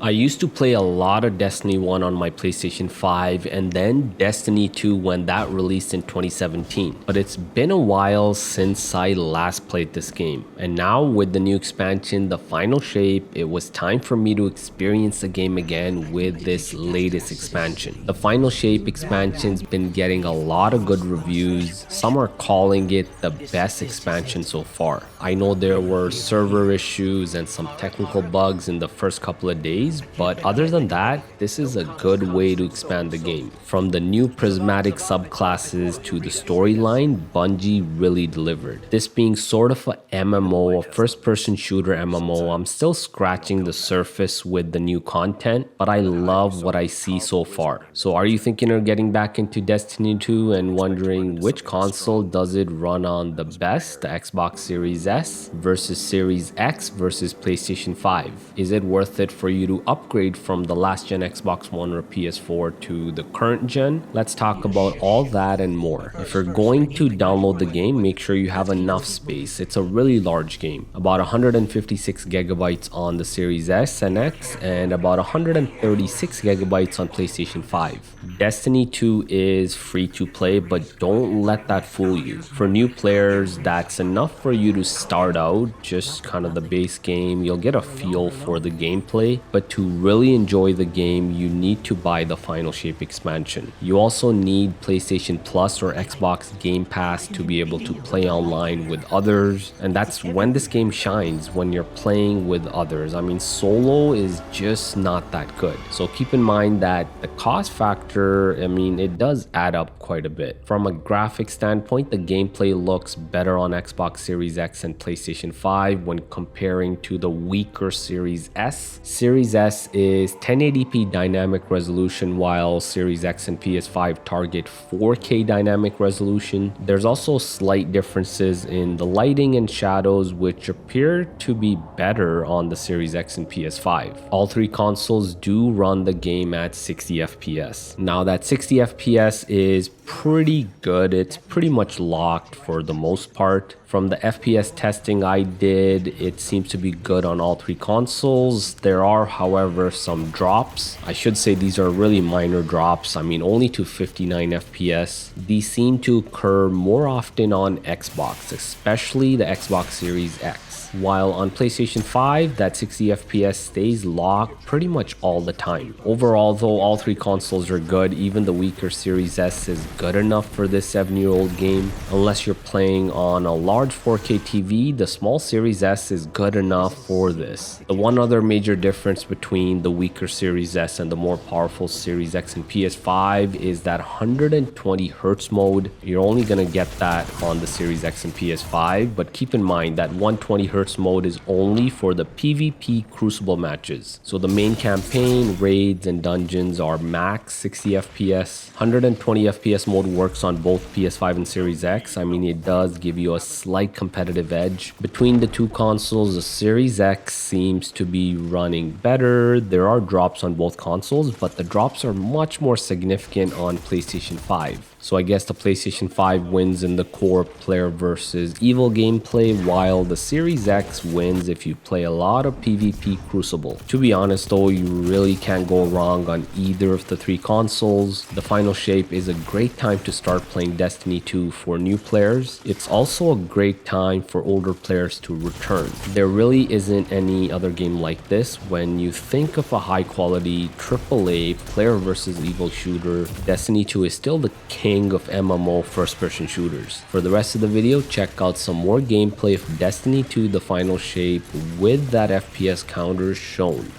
I used to play a lot of Destiny 1 on my PlayStation 5 and then Destiny 2 when that released in 2017. But it's been a while since I last played this game. And now with the new expansion, The Final Shape, it was time for me to experience the game again with this latest expansion. The Final Shape expansion's been getting a lot of good reviews. Some are calling it the best expansion so far. I know there were server issues and some technical bugs in the first couple of days, but other than that, this is a good way to expand the game. From the new prismatic subclasses to the storyline, Bungie really delivered. This being sort of a MMO, a first-person shooter MMO, I'm still scratching the surface with the new content, but I love what I see so far. So are you thinking of getting back into Destiny 2 and wondering which console does it run on the best, the Xbox Series S versus Series X versus PlayStation 5? Is it worth it for you to upgrade from the last gen Xbox One or PS4 to the current gen? Let's talk about all that and more. If you're going to download the game, make sure you have enough space. It's a really large game, about 156 gigabytes on the Series S and X and about 136 gigabytes on PlayStation 5. Destiny 2 is free to play, but don't let that fool you. For new players, that's enough for you to start out, just kind of the base game. You'll get a feel for the gameplay, but to really enjoy the game, you need to buy the Final Shape expansion. You also need PlayStation Plus or Xbox Game Pass to be able to play online with others, and that's when this game shines, when you're playing with others. I mean, solo is just not that good. So keep in mind that the cost factor, I mean, it does add up quite a bit. From a graphic standpoint, the gameplay looks better on Xbox Series X and PlayStation 5 when comparing to the weaker Series S. Series S is 1080p dynamic resolution, while Series X and PS5 target 4K dynamic resolution. There's also slight differences in the lighting and shadows, which appear to be better on the Series X and PS5. All three consoles do run the game at 60 FPS. Now that 60 FPS is pretty good. It's pretty much locked for the most part. From the FPS testing I did, it seems to be good on all three consoles. There are, however, some drops. I should say these are really minor drops. I mean, only to 59 FPS. These seem to occur more often on Xbox, especially the Xbox Series X. While on PlayStation 5, that 60 FPS stays locked pretty much all the time. Overall though, all three consoles are good. Even the weaker Series S is good enough for this 7-year-old game. Unless you're playing on a large 4K TV, the small Series S is good enough for this. The one other major difference between the weaker Series S and the more powerful Series X and PS5 is that 120Hz mode. You're only gonna get that on the Series X and PS5, but keep in mind that 120Hz mode is only for the PvP Crucible matches. So the main campaign, raids, and dungeons are max 60 FPS. 120 FPS mode works on both PS5 and Series X. I mean, it does give you a slight competitive edge. Between the two consoles, the Series X seems to be running better. There are drops on both consoles, but the drops are much more significant on PlayStation 5. So I guess the PlayStation 5 wins in the core player versus evil gameplay, while the Series X wins if you play a lot of PvP Crucible. To be honest though, you really can't go wrong on either of the three consoles. The Final Shape is a great time to start playing Destiny 2 for new players. It's also a great time for older players to return. There really isn't any other game like this. When you think of a high quality AAA player versus evil shooter, Destiny 2 is still the king of MMO first-person shooters. For the rest of the video, check out some more gameplay of Destiny 2 The Final Shape with that FPS counter shown.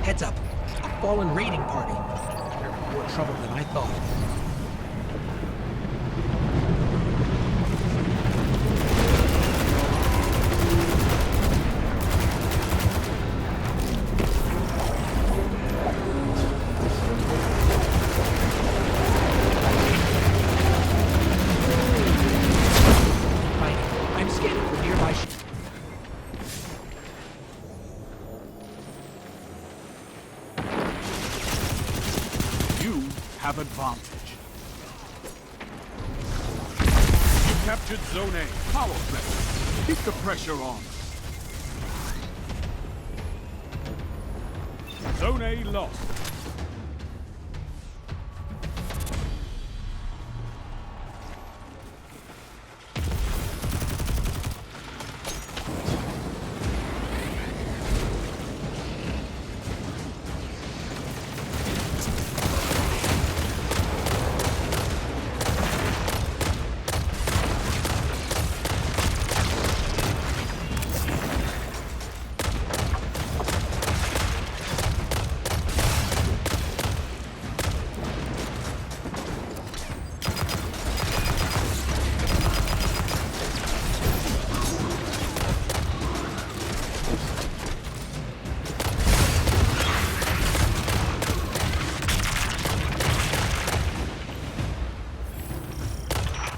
Heads up, a fallen raiding party. They're in more trouble than I thought. I'm scared. scanning for nearby You have advantage. You captured Zone A. Power play. Keep the pressure on. Zone A lost.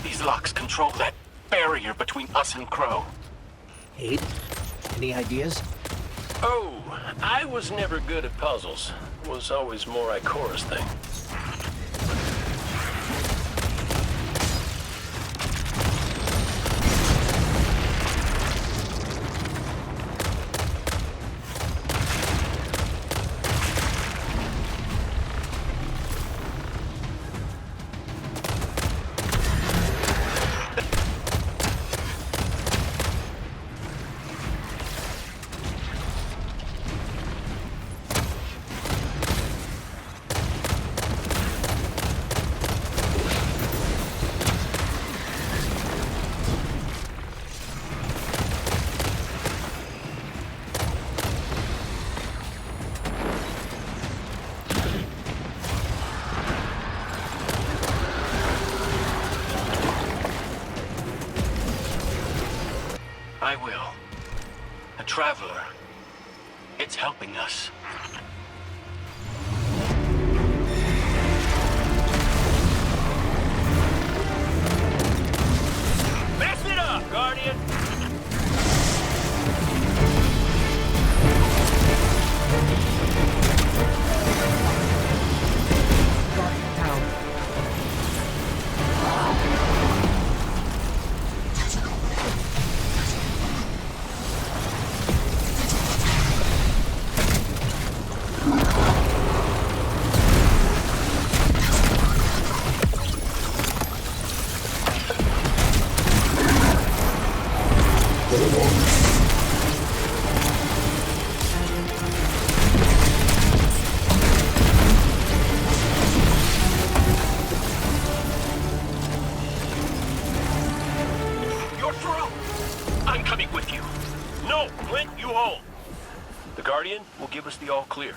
These locks control that barrier between us and Crow. Aid? Any ideas? Oh, I was never good at puzzles. Was always more Ikora's thing. I will. A traveler. It's helping us. Mess it up, Guardian! Guardian down. You're through! I'm coming with you. No, Clint, you hold. The Guardian will give us the all clear.